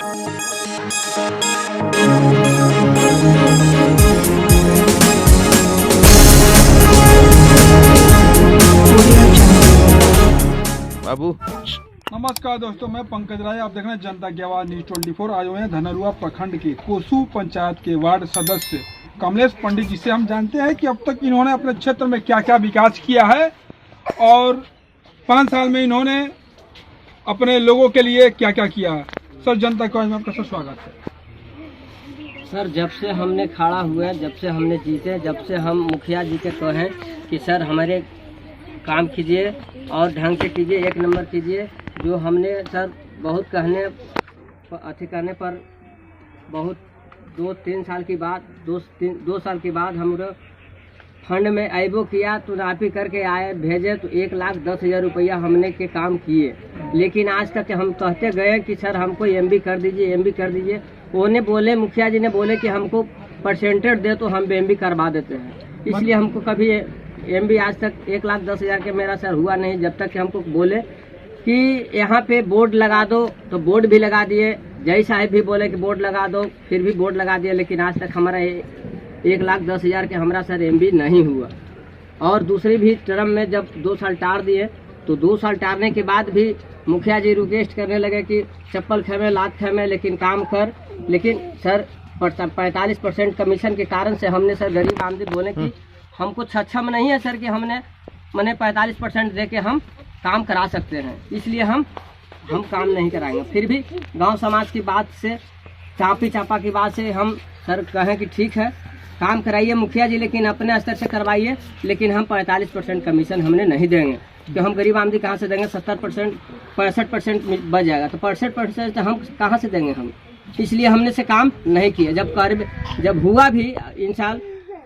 बाबू नमस्कार दोस्तों, मैं पंकज राय, आप देख रहे हैं जनता की आवाज न्यूज 24। आए हुए हैं धनरुआ प्रखंड के कोसू पंचायत के वार्ड सदस्य कमलेश पंडित, जिसे हम जानते हैं कि अब तक इन्होंने अपने क्षेत्र में क्या क्या विकास किया है और 5 साल में इन्होंने अपने लोगों के लिए क्या क्या किया है। सर, जनता की आवाज में आपका सर स्वागत है। सर, जब से हमने खड़ा हुए, जब से हमने जीते, जब से हम मुखिया जी के कहें कि सर हमारे काम कीजिए और ढंग से कीजिए, 1 नंबर कीजिए, जो हमने सर बहुत कहने करने पर बहुत 2-3 साल के बाद 2 साल के बाद हम लोग फंड में आइबो किया तो नापी करके आए भेजे तो 1,10,000 रुपया हमने के काम किए। लेकिन आज तक हम कहते गए कि सर हमको एमबी कर दीजिए, एमबी कर दीजिए। उन्हें बोले, मुखिया जी ने बोले कि हमको परसेंटेज दे तो हम एमबी करवा देते हैं। इसलिए हमको कभी एमबी आज तक 1,10,000 के मेरा सर हुआ नहीं। जब तक कि हमको बोले कि यहाँ पे बोर्ड लगा दो तो बोर्ड भी लगा दिए, जय साहब भी बोले कि बोर्ड लगा दो, फिर भी बोर्ड लगा दिया। लेकिन आज तक हमारा 1,10,000 के हमारा सर एमबी नहीं हुआ। और दूसरी भी टर्म में जब 2 साल टार दिए तो 2 साल टारने के बाद भी मुखिया जी रिक्वेस्ट करने लगे कि चप्पल खेमे लात खेमे लेकिन काम कर। लेकिन सर 45% कमीशन के कारण से हमने सर गरीब आदमी बोले कि हमको सक्षम नहीं है सर कि हमने 45% दे के हम काम करा सकते हैं, इसलिए हम काम नहीं कराएंगे। फिर भी गांव समाज की बात से, चापी चापा की बात से हम सर कहें कि ठीक है काम कराइए मुखिया जी, लेकिन अपने स्तर से करवाइए, लेकिन हम 45% कमीशन हमने नहीं देंगे। तो हम गरीब आदमी कहाँ से देंगे? 70% 65% बच जाएगा, तो 65% हम कहाँ से देंगे हम? इसलिए हमने से काम नहीं किया। जब हुआ भी इन साल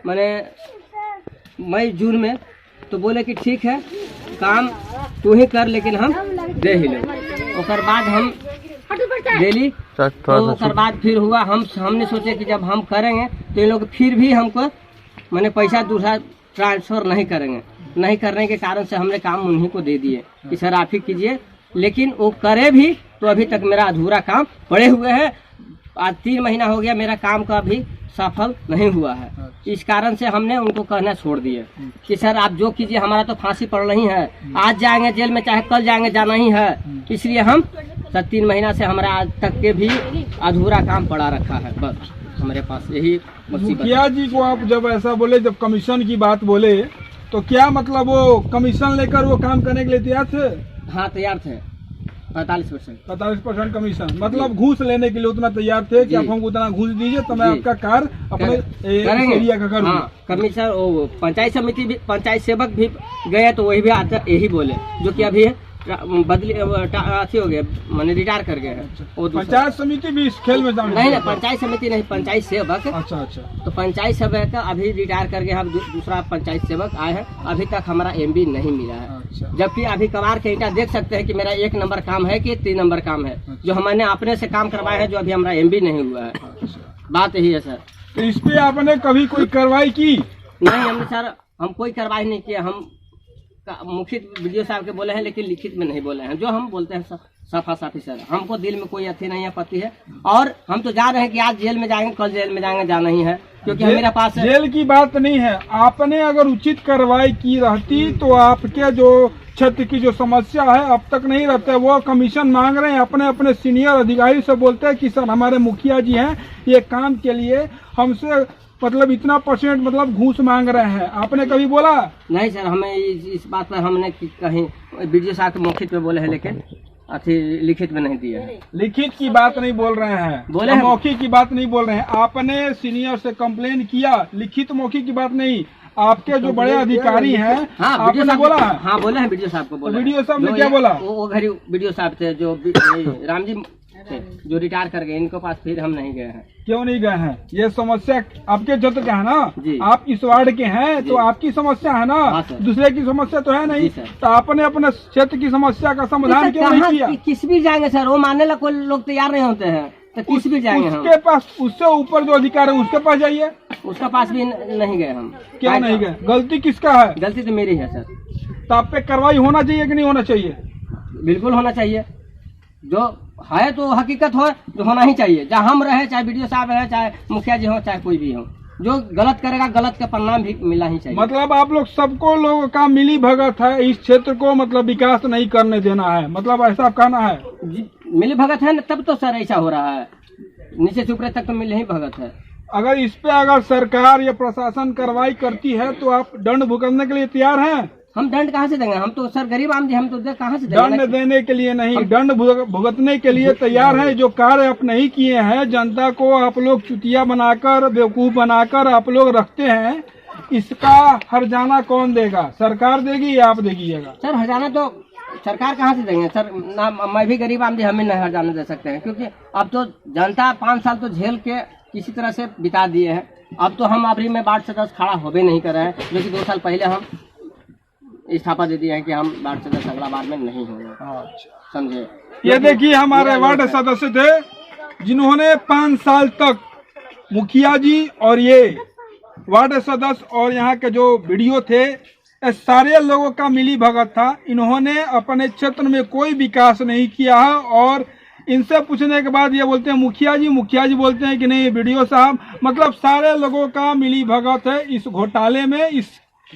मैंने मई जून में तो बोले कि ठीक है काम तू ही कर, लेकिन हम दे ही लेंगे। और बाद हम डेली तो बाद फिर हुआ हमने सोचे कि जब हम करेंगे तो ये लोग फिर भी हमको मैंने पैसा दूसरा ट्रांसफर नहीं करेंगे। नहीं करने के कारण से हमने काम उन्हीं को दे दिए कि सर आप ही कीजिए, लेकिन वो करे भी तो अभी तक मेरा अधूरा काम पड़े हुए है। आज 3 महीना हो गया मेरा काम का अभी सफल नहीं हुआ है। इस कारण से हमने उनको कहना छोड़ दिए कि सर आप जो कीजिए, हमारा तो फांसी पड़ रही है, आज जाएंगे जेल में चाहे कल जाएंगे, जाना ही है। इसलिए हम सर 3 महीना से हमारा आज तक के भी अधूरा काम पड़ा रखा है। बस हमारे पास यही मुखिया जी को आप जब ऐसा बोले, जब कमीशन की बात बोले, तो क्या मतलब वो कमीशन लेकर वो काम करने के लिए तैयार थे? हाँ तैयार थे। 45% कमीशन मतलब घूस लेने के लिए उतना तैयार थे कि आप हमको उतना घूस दीजिए तो मैं आपका कार्य अपने एरिया का करूँ। हाँ, कमीशन पंचायत समिति भी, पंचायत सेवक भी गए तो वही भी आता यही बोले, जो कि अभी बदली अथी हो गया, मैंने रिटायर कर गए हैं। पंचायत समिति भी इस खेल में नहीं, पंचायत समिति नहीं, पंचायत सेवक। अच्छा। तो पंचायत सेवक अभी रिटायर करके हम दूसरा पंचायत सेवक आए हैं। अभी तक हमारा एमबी नहीं मिला है। अच्छा। जबकि अभी कबार के ईंटा देख सकते हैं कि मेरा 1 नंबर काम है कि 3 नंबर काम है। अच्छा। जो हमने अपने से काम करवाया है, जो अभी हमारा एमबी नहीं हुआ है। अच्छा। बात यही है सर। तो इस पे आपने कभी कोई कार्रवाई की? नहीं, हमने सर हम कोई कार्रवाई नहीं किया। हम मुखित वीडियो साहब के बोले हैं, लेकिन लिखित में नहीं बोले हैं। जो हम बोलते हैं सफा साफी सर, हमको दिल में कोई अथी नहीं है, पति है। और हम तो जा रहे हैं कि आज जेल में जाएंगे, कल जेल में जाएंगे, जाना ही है, क्योंकि मेरे पास जेल की बात नहीं है। आपने अगर उचित कार्रवाई की रहती तो आपके जो क्षेत्र की जो समस्या है अब तक नहीं रहते। वो कमीशन मांग रहे हैं, अपने सीनियर अधिकारी से बोलते हैं कि सर हमारे मुखिया जी हैं, ये काम के लिए हमसे मतलब इतना % मतलब घूस मांग रहे हैं। आपने कभी बोला? नहीं सर, हमें इस बात पर हमने कहीं वीडियो साहब के मौखिक में बोले हैं, लेकिन अथी लिखित में नहीं दिया है। लिखित की बात नहीं बोल रहे हैं, बोले मौखिक की बात नहीं बोल रहे हैं। आपने सीनियर से कंप्लेन किया, लिखित मौखिक की बात नहीं। आपके जो बड़े अधिकारी हैं, हाँ, आपने बोला? हाँ बोले हैं, वीडियो साहब को बोला। वीडियो साहब ने क्या बोला? वो घरी वीडियो साहब थे जो राम जी थे, जो रिटायर कर गए, इनको पास फिर हम नहीं गए हैं। क्यों नहीं गए हैं? ये समस्या आपके क्षेत्र का है ना जी। आप इस वार्ड के हैं तो आपकी समस्या है ना। हाँ, दूसरे की समस्या तो है नहीं। तो आपने अपने क्षेत्र की समस्या का समाधान क्यों नहीं किया? किस भी जाएंगे सर, वो मानने ला कोई लोग तैयार नहीं होते हैं, तो किस भी जाएंगे हम। उसके पास, उससे ऊपर जो अधिकार है उसके पास जाइए। उसका पास भी नहीं गए हम। क्या नहीं गए? गलती किसका है? गलती तो मेरी है सर। तो आप पे कार्रवाई होना चाहिए कि नहीं होना चाहिए? बिल्कुल होना चाहिए। जो है तो हकीकत हो जो होना ही चाहिए, चाहे हम रहे, चाहे वीडियो साहब रहे, चाहे मुखिया जी हो, चाहे कोई भी हो, जो गलत करेगा गलत का परिणाम भी मिलना ही चाहिए। मतलब आप लोग सबको लोगों का मिली भगत है, इस क्षेत्र को मतलब विकास नहीं करने देना है, मतलब ऐसा कहना है? मिली भगत है ना, तब तो सर ऐसा हो रहा है, नीचे से ऊपर तक तो मिली ही भगत है। अगर इस पे अगर सरकार या प्रशासन कार्रवाई करती है तो आप दंड भुगतने के लिए तैयार हैं? हम दंड कहाँ से देंगे, हम तो सर गरीब आदमी, हम तो कहाँ से देंगे? दंड देने के लिए नहीं, दंड भुगतने के लिए तैयार है। जो कार्य आप नहीं किए हैं, जनता को आप लोग चुतिया बनाकर, बेवकूफ बनाकर आप लोग रखते हैं, इसका हर्जाना कौन देगा? सरकार देगी या आप देगिएगा? सर हर्जाना तो सरकार कहाँ से देंगे सर, ना मैं भी गरीब आदमी, हमें नहीं हर्जाना दे सकते हैं, क्योंकि अब तो जनता 5 साल तो झेल के किसी तरह से बिता दिए हैं। अब तो हम अभी में वार्ड सदस्य खड़ा होबे नहीं कर रहे हैं, जो कि 2 साल पहले हम इस्तीफा दे दिए हैं कि हम वार्ड सदस्य अगला बार में नहीं होंगे। समझे? ये देखिए हमारे वार्ड सदस्य थे जिन्होंने 5 साल तक मुखिया जी और ये वार्ड सदस्य और यहाँ के जो वीडियो थे, ये सारे लोगों का मिली भगत था। इन्होंने अपने क्षेत्र में कोई विकास नहीं किया है और इनसे पूछने के बाद ये बोलते हैं मुखिया जी बोलते हैं कि नहीं वीडियो साहब। मतलब सारे लोगों का मिली भगत है इस घोटाले में।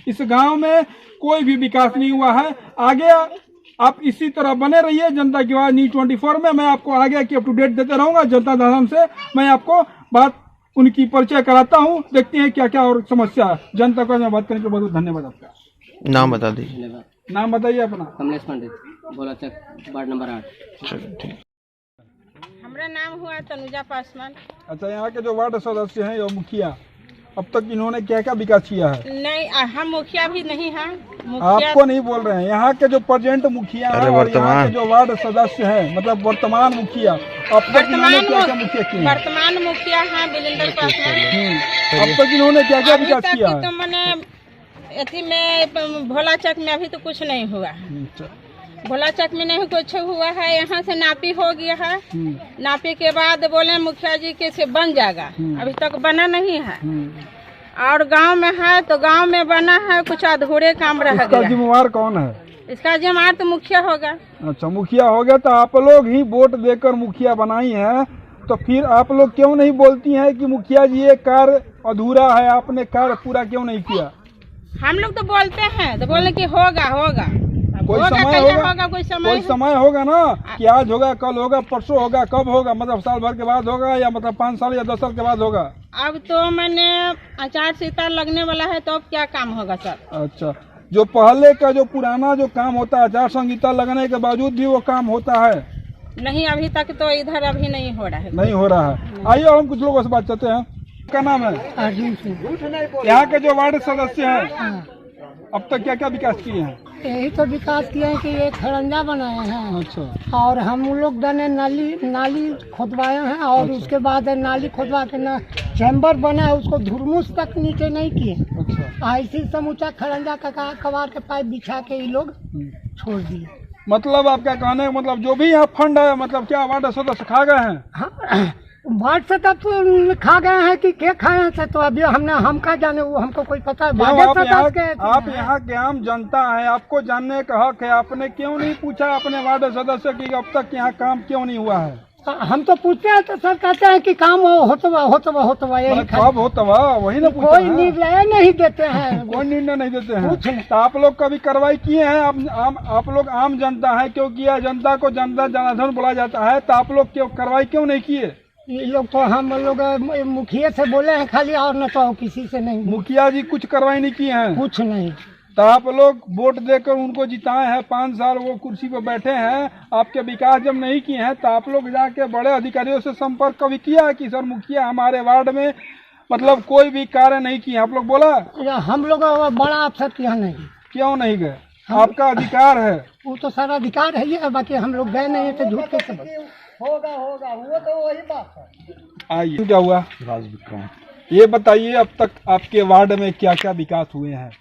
इस गांव में कोई भी विकास नहीं हुआ है। आगे आप इसी तरह बने रहिए जनता की आवाज न्यूज़ 24 में। मैं आपको आगे की अप टू डेट देते रहूंगा। जनता दर्शन से मैं आपको बात उनकी परिचय कराता हूं। देखते हैं क्या क्या और समस्या है। जनता को मैं बात करने के बहुत धन्यवाद। आपका नाम बता दीजिए। नाम बताइए अपना। कमलेश पंडित, भोला चक, वार्ड नंबर 8। चलो ठीक। हमारा नाम हुआ तनुजा पासवान। अच्छा, यहाँ के जो वार्ड सदस्य हैं और मुखिया, अब तक इन्होंने क्या क्या विकास किया है? नहीं, हम मुखिया भी नहीं हैं। मुखिया आपको नहीं बोल रहे हैं, यहाँ के जो प्रेजेंट मुखिया हैं और यहाँ के जो वार्ड सदस्य हैं, मतलब वर्तमान मुखिया, अब तक इन्होंने क्या क्या मुखिया किए? वर्तमान मुखिया हैं बिलेंदर पासवान। अब तक इन्होंने क्या क्या अभी विकास तक किया तो है? मैंने अथी में भोला चक में अभी तो कुछ नहीं हुआ है। अच्छा। भोला चक में नहीं कुछ हुआ है। यहाँ से नापी हो गया है। नापी के बाद बोले मुखिया जी के से बन जाएगा, अभी तक बना नहीं है। और गांव में है तो गांव में बना है, कुछ अधूरे काम रह इसका गया। जिम्मेवार कौन है? इसका जिम्मेवार तो मुखिया होगा। अच्छा, मुखिया हो गया। तो आप लोग ही वोट देकर मुखिया बनाई है, तो फिर आप लोग क्यों नहीं बोलती हैं कि मुखिया जी ये कार्य अधूरा है, आपने कार्य पूरा क्यों नहीं किया? हम लोग तो बोलते हैं, तो बोले कि होगा होगा। कोई होगा, समय कैसे होगा? कोई कोई समय होगा ना कि आज होगा, कल होगा, परसों होगा, कब होगा? मतलब साल भर के बाद होगा या मतलब 5 साल या 10 साल के बाद होगा? अब तो मैंने आचार संहिता लगने वाला है, तो अब क्या काम होगा सर? अच्छा, जो पहले का जो पुराना जो काम होता है, आचार संहिता लगने के बावजूद भी वो काम होता है? नहीं, अभी तक तो इधर अभी नहीं हो रहा है। नहीं हो रहा है। आइए हम कुछ लोगों से बात करते हैं। क्या नाम है? अर्जुन सिंह। यहाँ के जो वार्ड सदस्य हैं, अब तक क्या क्या विकास किए हैं? यही तो विकास किए हैं कि ये खड़ंजा बनाए हैं। अच्छा। और हम लोग ने नाली खुदवाए हैं और उसके बाद नाली खुदवा के ना चैम्बर बना है, उसको धुरमुस तक नीचे नहीं किए। अच्छा। ऐसी समूचा खड़ंजा का कबाड़ के पाइप बिछा के ये लोग छोड़ दिए। मतलब आपका कहने का मतलब जो भी यहाँ फंड है, मतलब क्या वार्ड सदस्य खा गए हैं? हाँ, वार्ड से तब तो खा गए हैं कि क्या खाए हैं, तो अभी हम क्या जाने, वो हमको कोई पता है। आप यहाँ के आम जनता है, आपको जानने का हक है। आपने क्यों नहीं पूछा अपने वार्ड सदस्य की अब तक यहाँ काम क्यों नहीं हुआ है? हम तो पूछते हैं तो सर कहते हैं कि काम होतवा यही कब होता वही ना पूछा कोई है। निर्णय नहीं देते हैं। कोई निर्णय नहीं देते हैं। कुछ नहीं। तो आप लोग कभी कार्रवाई किए हैं? आप लोग आम जनता है, क्योंकि यह जनता को जनता जनार्दन बोला जाता है, तो आप लोग क्यों कार्रवाई क्यों नहीं किए? ये लोग तो हम लोग मुखिया से बोले हैं खाली, और न तो किसी से नहीं। मुखिया जी कुछ कार्रवाई नहीं किए हैं? कुछ नहीं। तो आप लोग वोट देकर उनको जिताए हैं, 5 साल वो कुर्सी पर बैठे हैं, आपके विकास जब नहीं किए हैं, तो आप लोग जाके बड़े अधिकारियों से संपर्क कभी किया है कि सर मुखिया हमारे वार्ड में मतलब कोई भी कार्य नहीं किया? आप लोग बोला? हम लोग बड़ा अफसर के यहाँ नहीं। क्यों नहीं गए? आपका अधिकार है। वो तो सारा अधिकार है ही, बाकी हम लोग गए नहीं है तो झूठ कैसे बोले? होगा वो तो वही बात है। आइए, क्या हुआ? ये बताइए अब तक आपके वार्ड में क्या क्या विकास हुए हैं?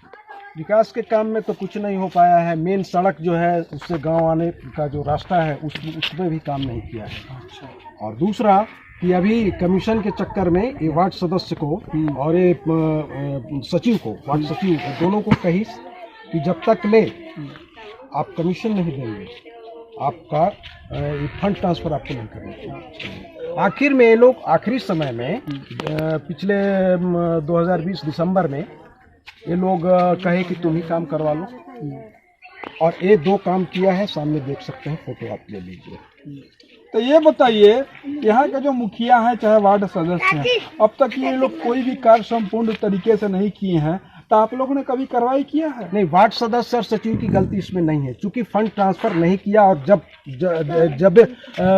विकास के काम में तो कुछ नहीं हो पाया है। मेन सड़क जो है उससे गांव आने का जो रास्ता है उसमें भी काम नहीं किया है। अच्छा। और दूसरा कि अभी कमीशन के चक्कर में ये वार्ड सदस्य को और ये सचिव को, वार्ड सचिव दोनों को कही कि जब तक ले आप कमीशन नहीं देंगे आपका फंड ट्रांसफर आपको नहीं करना चाहिए। आखिर में ये लोग आखिरी समय में पिछले 2020 दिसंबर में ये लोग कहे कि तुम ही काम करवा लो, और ये 2 काम किया है, सामने देख सकते हैं, फोटो आप ले लीजिए। तो ये बताइए, यहाँ का जो मुखिया है चाहे वार्ड सदस्य हैं, अब तक ये लोग कोई भी कार्य संपूर्ण तरीके से नहीं किए हैं, तो आप लोगों ने कभी कार्रवाई किया है? नहीं, वार्ड सदस्य और सचिव की गलती इसमें नहीं है, क्योंकि फंड ट्रांसफर नहीं किया, और जब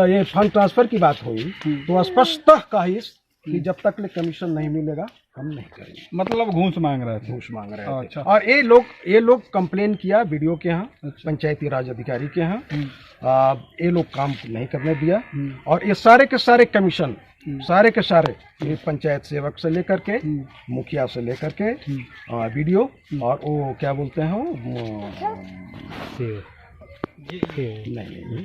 ये फंड ट्रांसफर की बात हुई तो स्पष्टतः कही कि जब तक कमीशन नहीं मिलेगा हम नहीं करेंगे। मतलब घूस मांग रहे थे? घूस मांग रहे थे। अच्छा। और ये लोग कंप्लेन किया वीडियो के यहाँ, पंचायती राज अधिकारी के यहाँ, ये लोग काम नहीं करने दिया, और ये सारे के सारे कमीशन सारे के सारे, ये पंचायत सेवक से लेकर के मुखिया से लेकर के वीडियो, और वो क्या बोलते हैं नहीं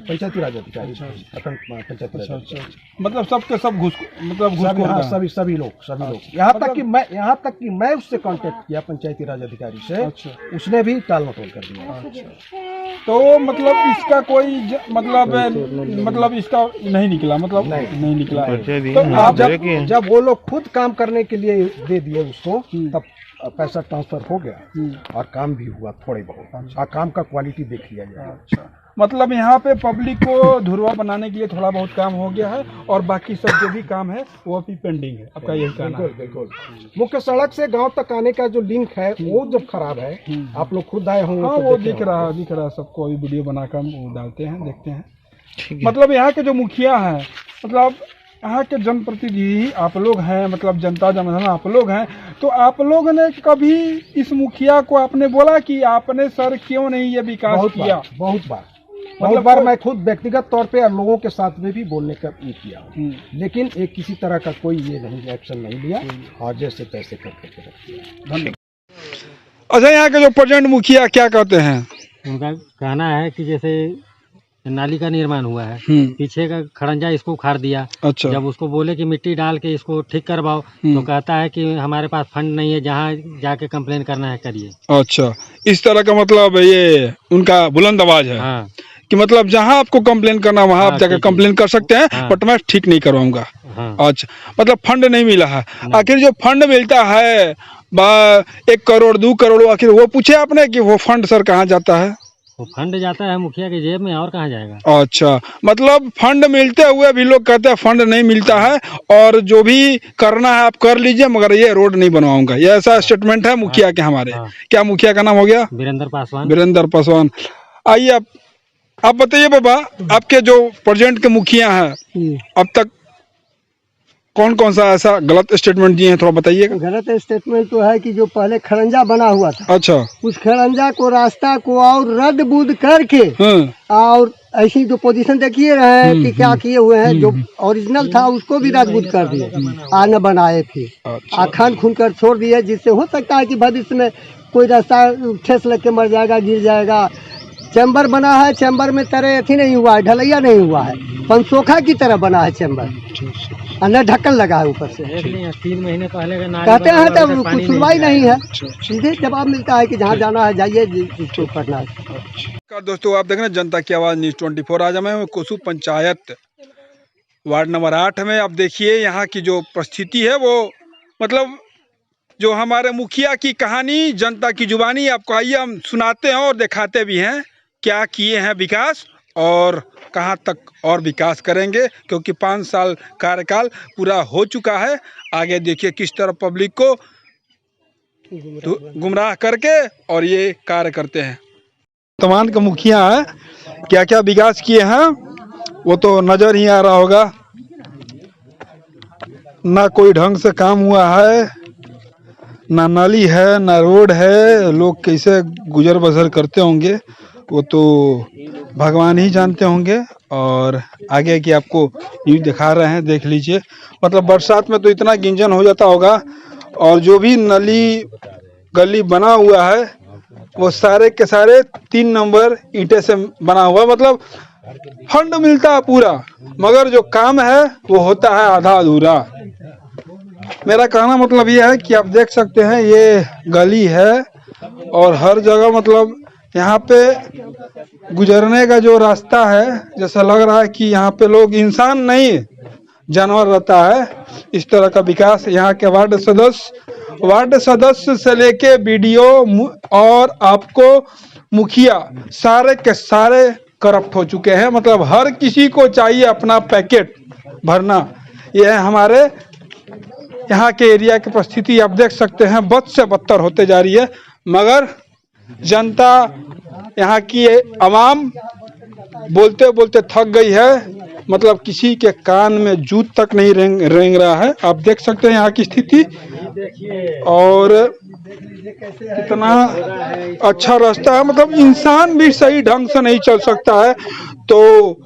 पंचायती राज अधिकारी, पंचायती राज अधिकारी, मतलब सबके सब घूस, मतलब सभी लोग, यहाँ तक कि मैं उससे कांटेक्ट किया पंचायती राज अधिकारी से। अच्छा। उसने भी टाल मटोल कर दिया। अच्छा। तो मतलब इसका कोई मतलब इसका नहीं निकला, मतलब नहीं निकला। तो आप जब वो लोग खुद काम करने के लिए दे दिए उसको, तब पैसा ट्रांसफर हो गया और काम भी हुआ थोड़े बहुत, और काम का क्वालिटी देख लिया जाए। अच्छा, मतलब यहाँ पे पब्लिक को धुरवा बनाने के लिए थोड़ा बहुत काम हो गया है, और बाकी सब जो भी काम है वो अभी पेंडिंग है, आपका यही कहना है? बिल्कुल। मुख्य सड़क से गांव तक आने का जो लिंक है वो जब खराब है, आप लोग खुद आए होंगे। हाँ, वो दिख रहा सबको, अभी वीडियो बनाकर हम डालते हैं, देखते हैं। मतलब यहाँ के जो मुखिया है, मतलब यहाँ के जनप्रतिनिधि आप लोग हैं, मतलब जनता जनार्दन आप लोग हैं, तो आप लोग ने कभी इस मुखिया को आपने बोला कि आपने सर क्यों नहीं ये विकास किया? बहुत बार मैं खुद व्यक्तिगत तौर पे लोगों के साथ में भी बोलने का ये किया, लेकिन एक किसी तरह का कोई ये नहीं एक्शन नहीं लिया, और जैसे तैसे करके धन्यवाद। अच्छा, यहाँ के जो प्रेजेंट मुखिया क्या कहते हैं? उनका कहना है कि जैसे नाली का निर्माण हुआ है, पीछे का खड़ंजा इसको उखाड़ दिया। अच्छा। जब उसको बोले कि मिट्टी डाल के इसको ठीक करवाओ, तो कहता है कि हमारे पास फंड नहीं है, जहाँ जाके कंप्लेन करना है करिए। अच्छा, इस तरह का मतलब ये उनका बुलंद आवाज है। हाँ। कि मतलब जहाँ आपको कंप्लेन करना वहाँ आप जाकर कंप्लेन कर सकते हैं। हाँ। बट मैं ठीक नहीं करवाऊंगा। हाँ। अच्छा, मतलब फंड नहीं मिला है। आखिर जो फंड मिलता है 1 करोड़ 2 करोड़, आखिर वो पूछे आपने कि वो फंड सर कहाँ जाता है? वो फंड जाता है मुखिया के जेब में, और कहाँ जाएगा? अच्छा, मतलब फंड मिलते हुए भी लोग कहते हैं फंड नहीं मिलता है, और जो भी करना है आप कर लीजिए, मगर ये रोड नहीं बनवाऊंगा, ये ऐसा स्टेटमेंट है मुखिया के हमारे। क्या मुखिया का नाम हो गया? वीरेंद्र पासवान। आइए आप बताइए बाबा, आपके जो प्रेजेंट के मुखिया हैं, अब तक कौन कौन सा ऐसा गलत स्टेटमेंट दिए हैं, थोड़ा बताइएगा। गलत स्टेटमेंट तो है कि जो पहले खड़ंजा बना हुआ था, अच्छा, उस खड़ंजा को रास्ता को और रद्द बुद्ध करके, और ऐसी जो पोजीशन देखिए रहे हैं कि क्या किए हुए हैं, जो ओरिजिनल था उसको भी रद्द बुद्ध कर दिए, न बनाए थे, खान खून कर छोड़ दिए, जिससे हो सकता है कि भविष्य में कोई रास्ता ठेस लग के मर जाएगा, गिर जाएगा। चैम्बर बना है, चैम्बर में तरह अथी नहीं हुआ है, ढलैया नहीं हुआ है, पंचोखा की तरह बना है चैम्बर, अंदर ढक्कन लगा है ऊपर से। 3 महीने पहले का कहते हैं तब कुछ सुनवाई नहीं है, सीधे जवाब मिलता है कि जहाँ जाना है जाइए, जिसको करना है। दोस्तों, आप देख रहे हैं जनता की आवाज़ न्यूज़ 24। आज मैं कोसू पंचायत वार्ड नंबर 8 में। आप देखिए यहाँ की जो परिस्थिति है, वो मतलब जो हमारे मुखिया की कहानी जनता की जुबानी आपको आइए हम सुनाते हैं और दिखाते भी हैं क्या किए हैं विकास, और कहाँ तक और विकास करेंगे, क्योंकि 5 साल कार्यकाल पूरा हो चुका है। आगे देखिए किस तरह पब्लिक को गुमराह करके और ये कार्य करते हैं। वर्तमान का मुखिया है, क्या क्या विकास किए हैं वो तो नज़र ही आ रहा होगा। ना कोई ढंग से काम हुआ है, ना नाली है, ना रोड है, लोग कैसे गुजर बसर करते होंगे वो तो भगवान ही जानते होंगे। और आगे की आपको न्यूज़ दिखा रहे हैं, देख लीजिए। मतलब बरसात में तो इतना गिंजन हो जाता होगा, और जो भी नली गली बना हुआ है वो सारे के सारे 3 नंबर ईंटे से बना हुआ, मतलब फंड मिलता है पूरा, मगर जो काम है वो होता है आधा अधूरा। मेरा कहना मतलब ये है कि आप देख सकते हैं ये गली है, और हर जगह मतलब यहाँ पे गुजरने का जो रास्ता है, जैसा लग रहा है कि यहाँ पे लोग इंसान नहीं जानवर रहता है। इस तरह का विकास यहाँ के वार्ड सदस्य से लेके बीडीओ और आपको मुखिया सारे के सारे करप्ट हो चुके हैं। मतलब हर किसी को चाहिए अपना पैकेट भरना। ये है हमारे यहाँ के एरिया की परिस्थिति। आप देख सकते हैं बद से बदतर होते जा रही है, मगर जनता यहाँ की आवाम बोलते बोलते थक गई है। मतलब किसी के कान में जूत तक नहीं रेंग रहा है। आप देख सकते हैं यहाँ की स्थिति, और कितना अच्छा रास्ता है। मतलब इंसान भी सही ढंग से नहीं चल सकता है, तो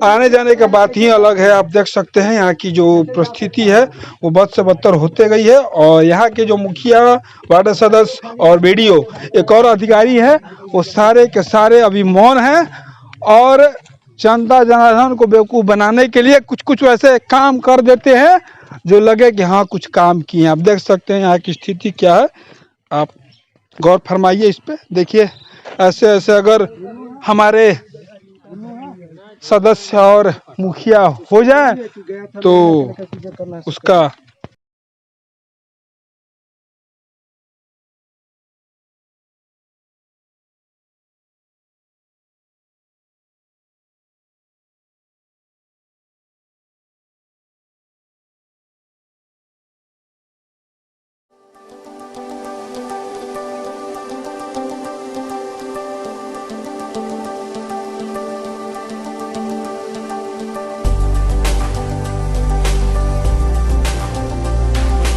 आने जाने का बात ही अलग है। आप देख सकते हैं यहाँ की जो परिस्थिति है वो बद से बदतर होते गई है। और यहाँ के जो मुखिया, वार्ड सदस्य और बीडीओ, एक और अधिकारी है, वो सारे के सारे अभी मौन हैं और जनता जनार्दन को बेवकूफ़ बनाने के लिए कुछ कुछ वैसे काम कर देते हैं जो लगे कि हाँ कुछ काम किए। आप देख सकते हैं यहाँ की स्थिति क्या है। आप गौर फरमाइए इस पे। देखिए ऐसे ऐसे अगर हमारे सदस्य और मुखिया हो जाए तो उसका